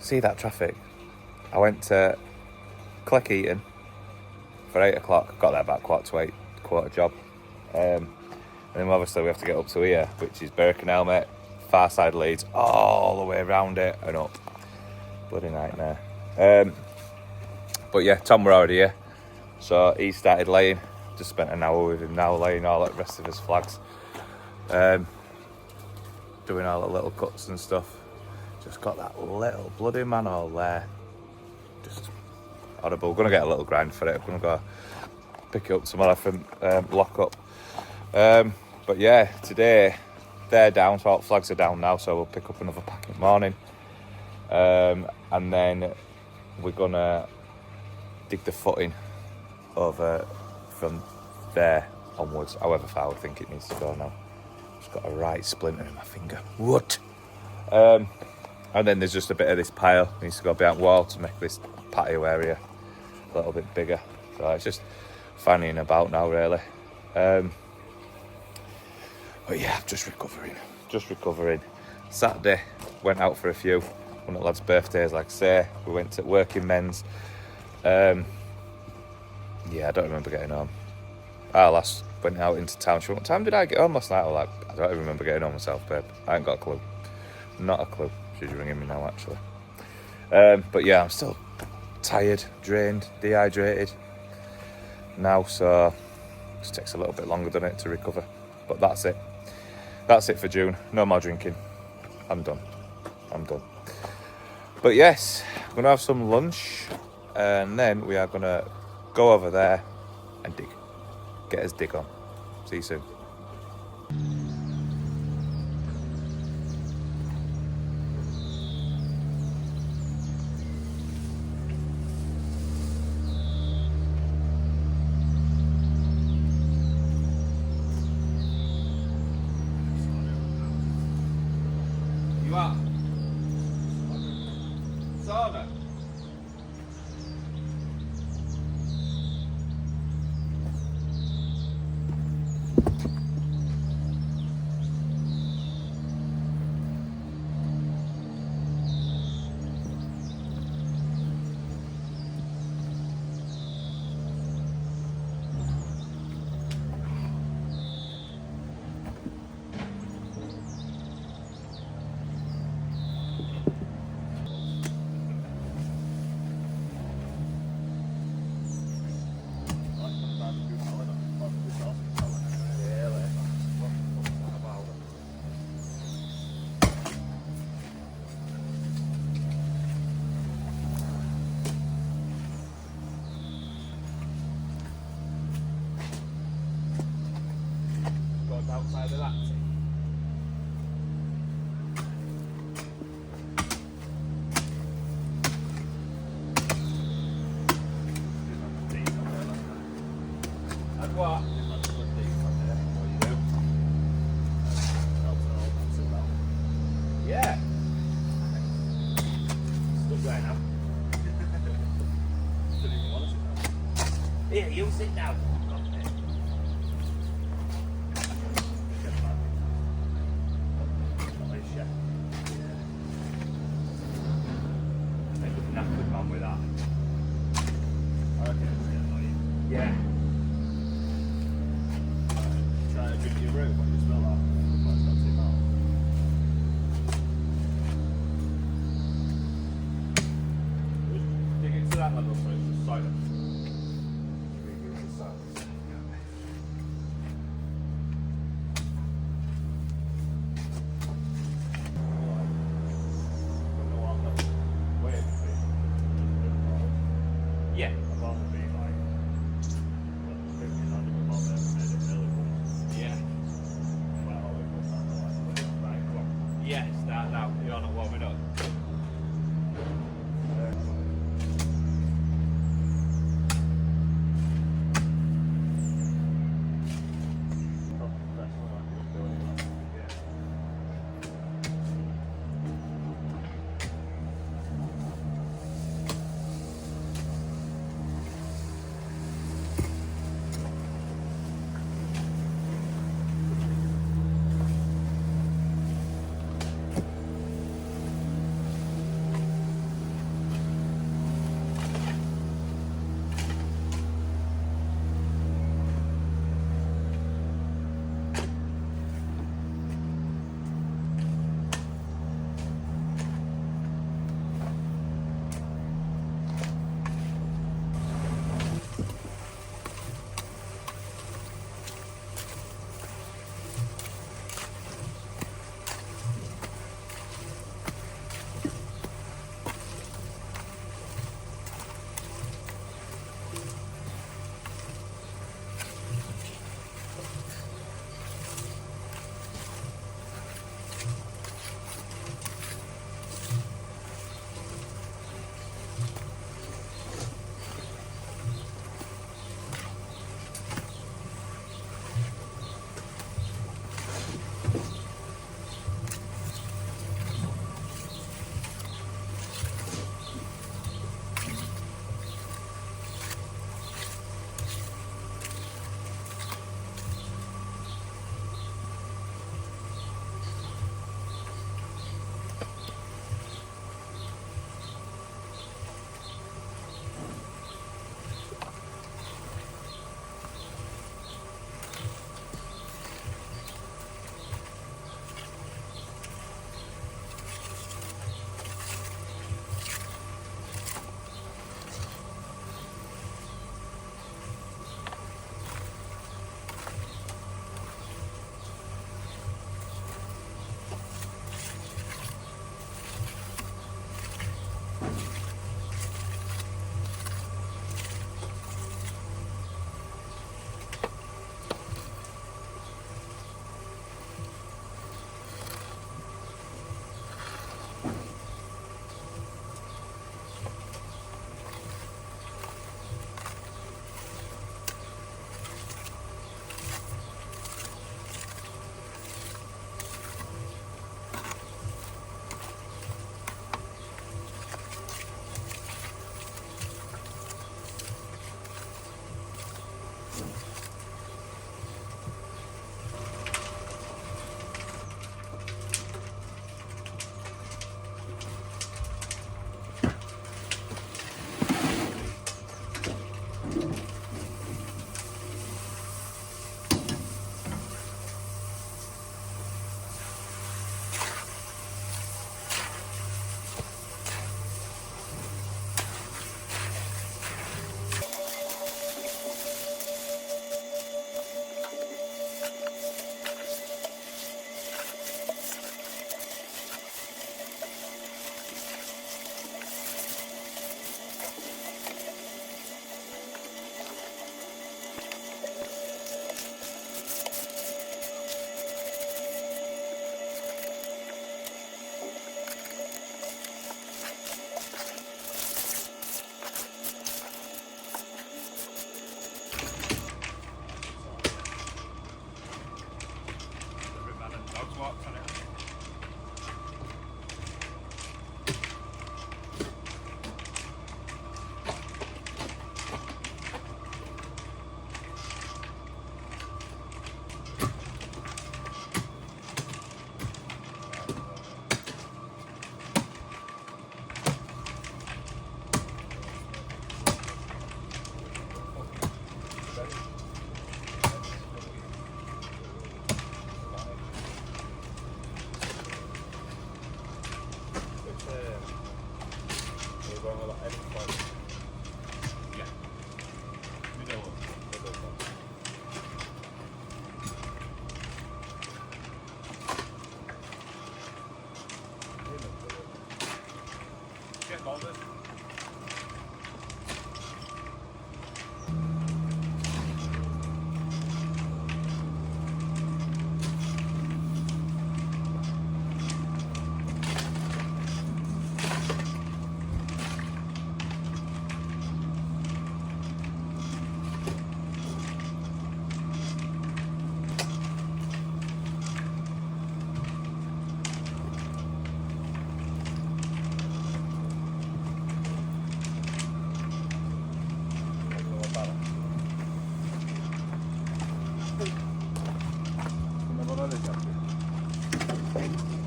see that traffic. I went to Cleckheaton for 8 o'clock. Got there about 7:45, quarter job. And then obviously we have to get up to here, which is Birkenhead, mate. Far side Leeds, all the way around it and up. Bloody nightmare. But yeah, Tom were already here. So he started laying. Just spent an hour with him now, laying all the rest of his flags. Doing all the little cuts and stuff. Just got that little bloody manhole there. Just horrible. Gonna get a little grind for it. I'm gonna go pick it up tomorrow from lock up. But yeah, today they're down, so all flags are down now, so we'll pick up another pack in the morning. And then we're gonna dig the footing over from there onwards, however far I think it needs to go now. Just got a right splinter in my finger. What? And then there's just a bit of this pile needs to go behind the wall to make this patio area a little bit bigger. So it's just fanning about now, really. But yeah, just recovering. Saturday, went out for a few. One of the lads' birthdays, like I say. We went to Working Men's. Yeah, I don't remember getting home. I last went out into town. What time did I get home last night? I was like, I don't even remember getting home myself, babe. I ain't got a clue. Not a clue. She's ringing me now, actually. But yeah, I'm still tired, drained, dehydrated now, so it just takes a little bit longer, doesn't it, to recover. But that's it. That's it for June. No more drinking. I'm done. But yes, I'm going to have some lunch, and then we are going to go over there and dig. Get us dig on. See you soon. You are? Sauna. Outside of that. And what? Yeah. Stuck there now. Didn't even want to sit down. Here, you sit down. Yeah. Try to drink your brew, what you smell like. Otherwise it's not too bad. Just dig it to that level so it's just silent. Yeah.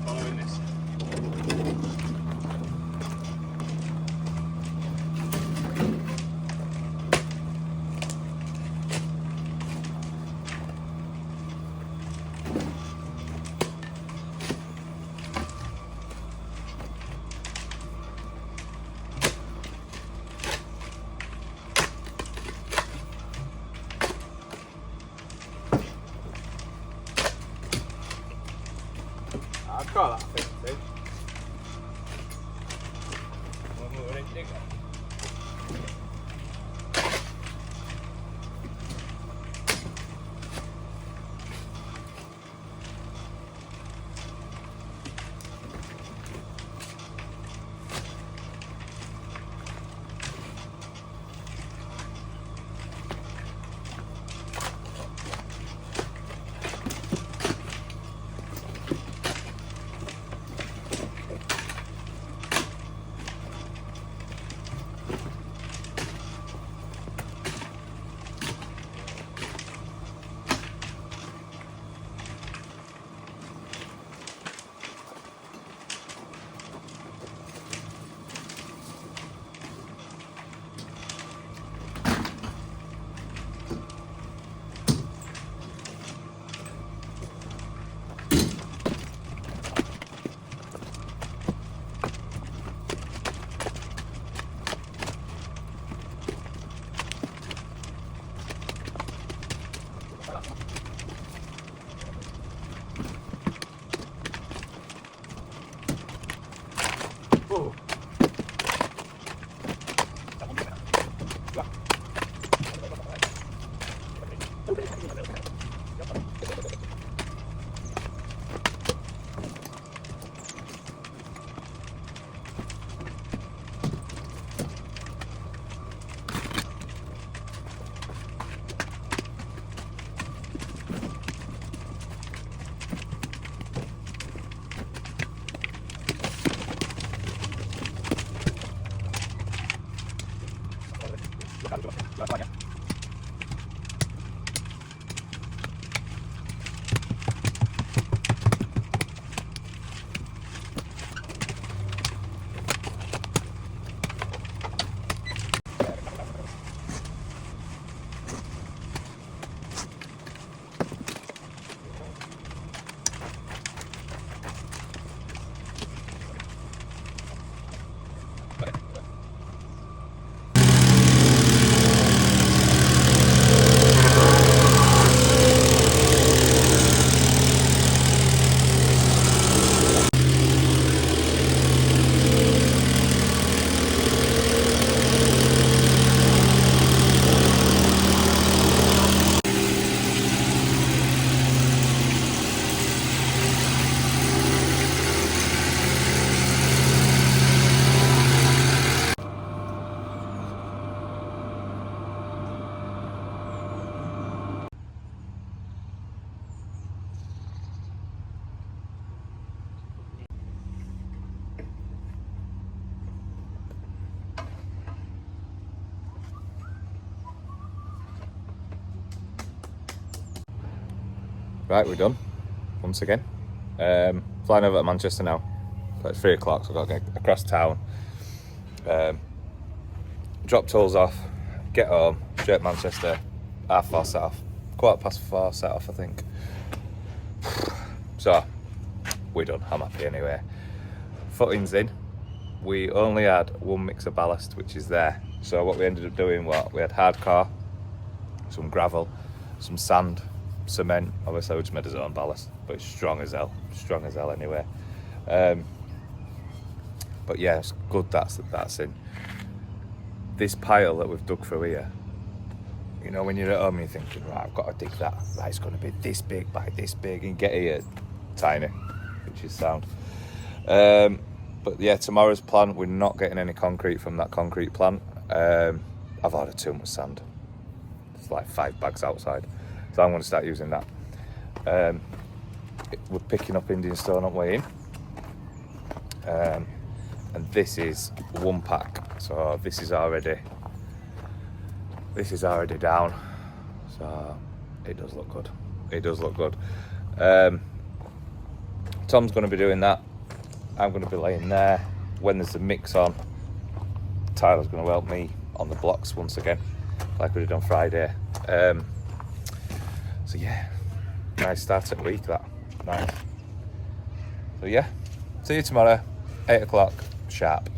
Following this. I've got that thing too. One more in digger. Right, we're done once again. Flying over to Manchester now. So it's 3 o'clock, so I've got to get across town. Drop tools off, get home, straight Manchester, 4:30 set off. 4:15 set off, I think. So, we're done. I'm happy anyway. Footing's in. we only had one mix of ballast, which is there. So what we ended up doing, we had hardcore, some gravel, some sand, cement. Obviously we just made his own ballast, but it's strong as hell anyway. But yeah, it's good that's in. This pile that we've dug through here, you know, when you're at home, you're thinking, right, I've got to dig that. Right, it's going to be this big by this big, and get here, tiny, which is sound. But yeah, tomorrow's plant, we're not getting any concrete from that concrete plant. I've ordered too much sand. It's like 5 bags outside, so I'm going to start using that. We're picking up Indian stone on way in. And this is 1 pack, so this is already down, so it does look good. Tom's going to be doing that. I'm going to be laying there. When there's a mix on, Tyler's going to help me on the blocks once again, like we did on Friday. So yeah, nice start at the week, that. Nice. So yeah, see you tomorrow, 8 o'clock sharp.